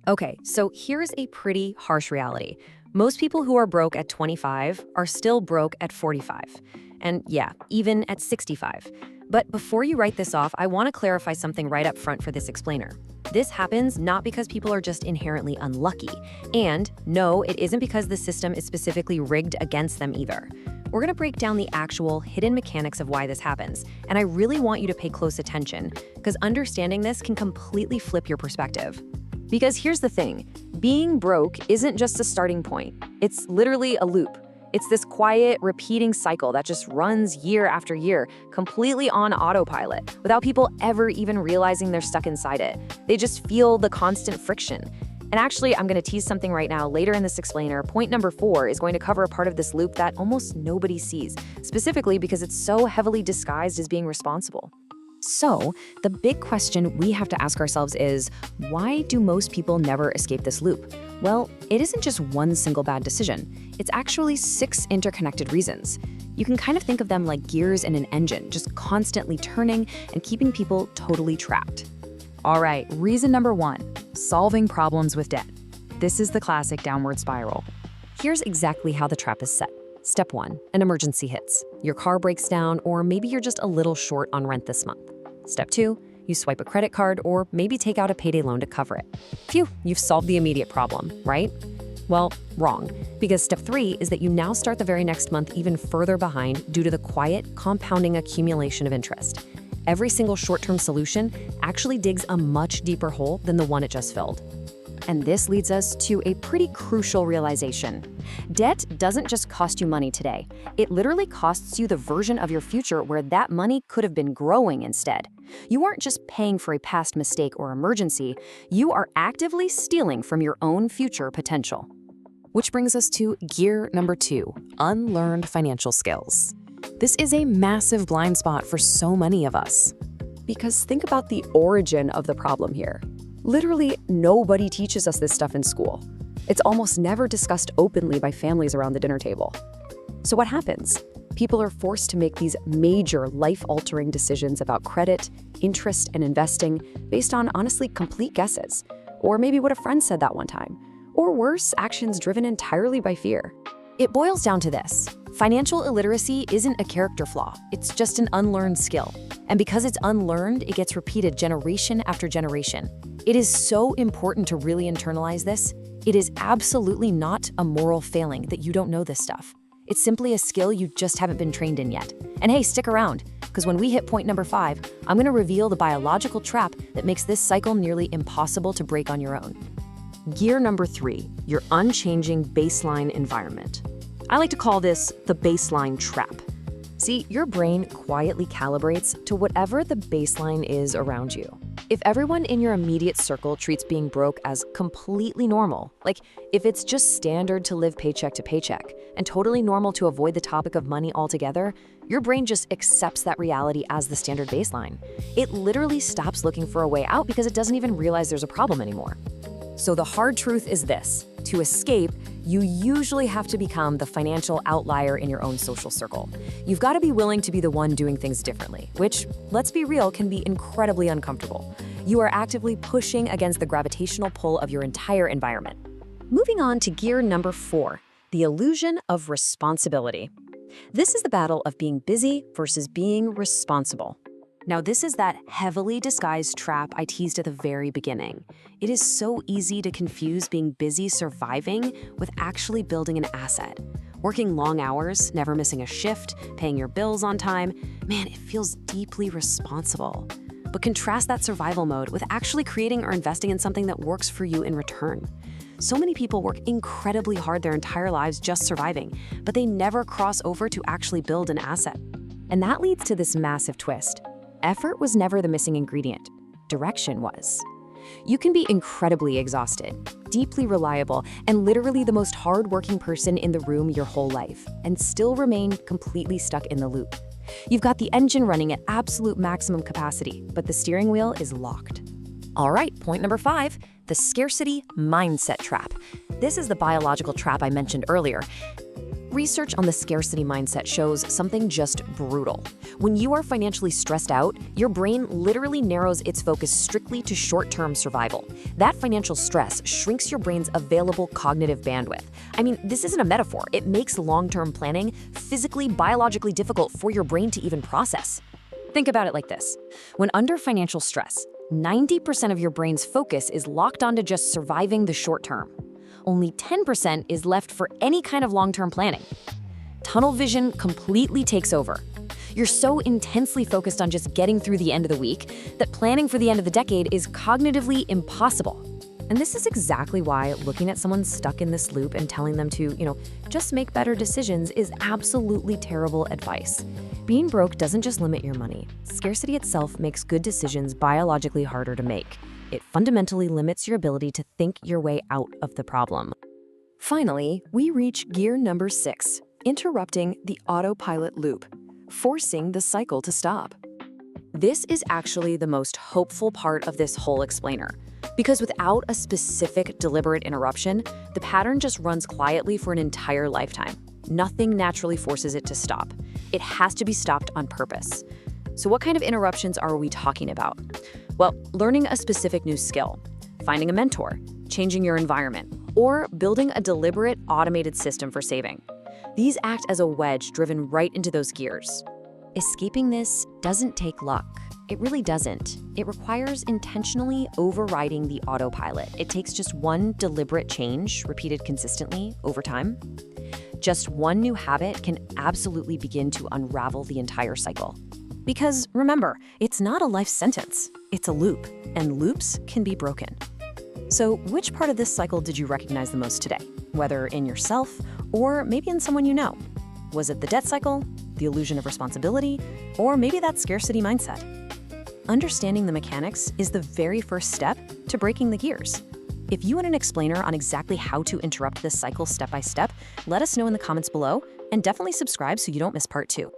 Okay, so here's a pretty harsh reality. Most people who are broke at 25 are still broke at 45. And yeah, even at 65. But before you write this off, I want to clarify something right up front for this explainer. This happens not because people are just inherently unlucky. And no, it isn't because the system is specifically rigged against them either. We're going to break down the actual hidden mechanics of why this happens. And I really want you to pay close attention, because understanding this can completely flip your perspective. Because here's the thing, being broke isn't just a starting point. It's literally a loop. It's this quiet, repeating cycle that just runs year after year, completely on autopilot, without people ever even realizing they're stuck inside it. They just feel the constant friction. And actually, I'm going to tease something right now. Later in this explainer, point number 4 is going to cover a part of this loop that almost nobody sees, specifically because it's so heavily disguised as being responsible. So, the big question we have to ask ourselves is, why do most people never escape this loop? Well, it isn't just one single bad decision. It's actually 6 interconnected reasons. You can kind of think of them like gears in an engine, just constantly turning and keeping people totally trapped. All right, reason number 1, solving problems with debt. This is the classic downward spiral. Here's exactly how the trap is set. Step 1, an emergency hits. Your car breaks down, or maybe you're just a little short on rent this month. Step 2, you swipe a credit card or maybe take out a payday loan to cover it. Phew, you've solved the immediate problem, right? Well, wrong, because step 3 is that you now start the very next month even further behind due to the quiet, compounding accumulation of interest. Every single short-term solution actually digs a much deeper hole than the one it just filled. And this leads us to a pretty crucial realization. Debt doesn't just cost you money today. It literally costs you the version of your future where that money could have been growing instead. You aren't just paying for a past mistake or emergency, you are actively stealing from your own future potential. Which brings us to gear number 2, unlearned financial skills. This is a massive blind spot for so many of us. Because think about the origin of the problem here. Literally, nobody teaches us this stuff in school. It's almost never discussed openly by families around the dinner table. So what happens? People are forced to make these major life-altering decisions about credit, interest, and investing based on honestly complete guesses, or maybe what a friend said that one time, or worse, actions driven entirely by fear. It boils down to this. Financial illiteracy isn't a character flaw, it's just an unlearned skill. And because it's unlearned, it gets repeated generation after generation. It is so important to really internalize this. It is absolutely not a moral failing that you don't know this stuff. It's simply a skill you just haven't been trained in yet. And hey, stick around, because when we hit point number 5, I'm going to reveal the biological trap that makes this cycle nearly impossible to break on your own. Gear number 3, your unchanging baseline environment. I like to call this the baseline trap. See, your brain quietly calibrates to whatever the baseline is around you. If everyone in your immediate circle treats being broke as completely normal, like if it's just standard to live paycheck to paycheck and totally normal to avoid the topic of money altogether, your brain just accepts that reality as the standard baseline. It literally stops looking for a way out because it doesn't even realize there's a problem anymore. So the hard truth is this: to escape, you usually have to become the financial outlier in your own social circle. You've got to be willing to be the one doing things differently, which, let's be real, can be incredibly uncomfortable. You are actively pushing against the gravitational pull of your entire environment. Moving on to gear number 4, the illusion of responsibility. This is the battle of being busy versus being responsible. Now, this is that heavily disguised trap I teased at the very beginning. It is so easy to confuse being busy surviving with actually building an asset. Working long hours, never missing a shift, paying your bills on time, man, it feels deeply responsible. But contrast that survival mode with actually creating or investing in something that works for you in return. So many people work incredibly hard their entire lives just surviving, but they never cross over to actually build an asset. And that leads to this massive twist. Effort was never the missing ingredient. Direction was. You can be incredibly exhausted, deeply reliable, and literally the most hardworking person in the room your whole life, and still remain completely stuck in the loop. You've got the engine running at absolute maximum capacity, but the steering wheel is locked. All right, point number 5, the scarcity mindset trap. This is the biological trap I mentioned earlier. Research on the scarcity mindset shows something just brutal. When you are financially stressed out, your brain literally narrows its focus strictly to short-term survival. That financial stress shrinks your brain's available cognitive bandwidth. I mean, this isn't a metaphor. It makes long-term planning physically, biologically difficult for your brain to even process. Think about it like this. When under financial stress, 90% of your brain's focus is locked onto just surviving the short term. Only 10% is left for any kind of long-term planning. Tunnel vision completely takes over. You're so intensely focused on just getting through the end of the week that planning for the end of the decade is cognitively impossible. And this is exactly why looking at someone stuck in this loop and telling them to, just make better decisions is absolutely terrible advice. Being broke doesn't just limit your money. Scarcity itself makes good decisions biologically harder to make. It fundamentally limits your ability to think your way out of the problem. Finally, we reach gear number 6, interrupting the autopilot loop, forcing the cycle to stop. This is actually the most hopeful part of this whole explainer, because without a specific deliberate interruption, the pattern just runs quietly for an entire lifetime. Nothing naturally forces it to stop. It has to be stopped on purpose. So what kind of interruptions are we talking about? Well, learning a specific new skill, finding a mentor, changing your environment, or building a deliberate automated system for saving. These act as a wedge driven right into those gears. Escaping this doesn't take luck. It really doesn't. It requires intentionally overriding the autopilot. It takes just one deliberate change, repeated consistently over time. Just one new habit can absolutely begin to unravel the entire cycle. Because remember, it's not a life sentence, it's a loop, and loops can be broken. So which part of this cycle did you recognize the most today? Whether in yourself or maybe in someone you know? Was it the debt cycle, the illusion of responsibility, or maybe that scarcity mindset? Understanding the mechanics is the very first step to breaking the gears. If you want an explainer on exactly how to interrupt this cycle step by step, let us know in the comments below, and definitely subscribe so you don't miss part 2.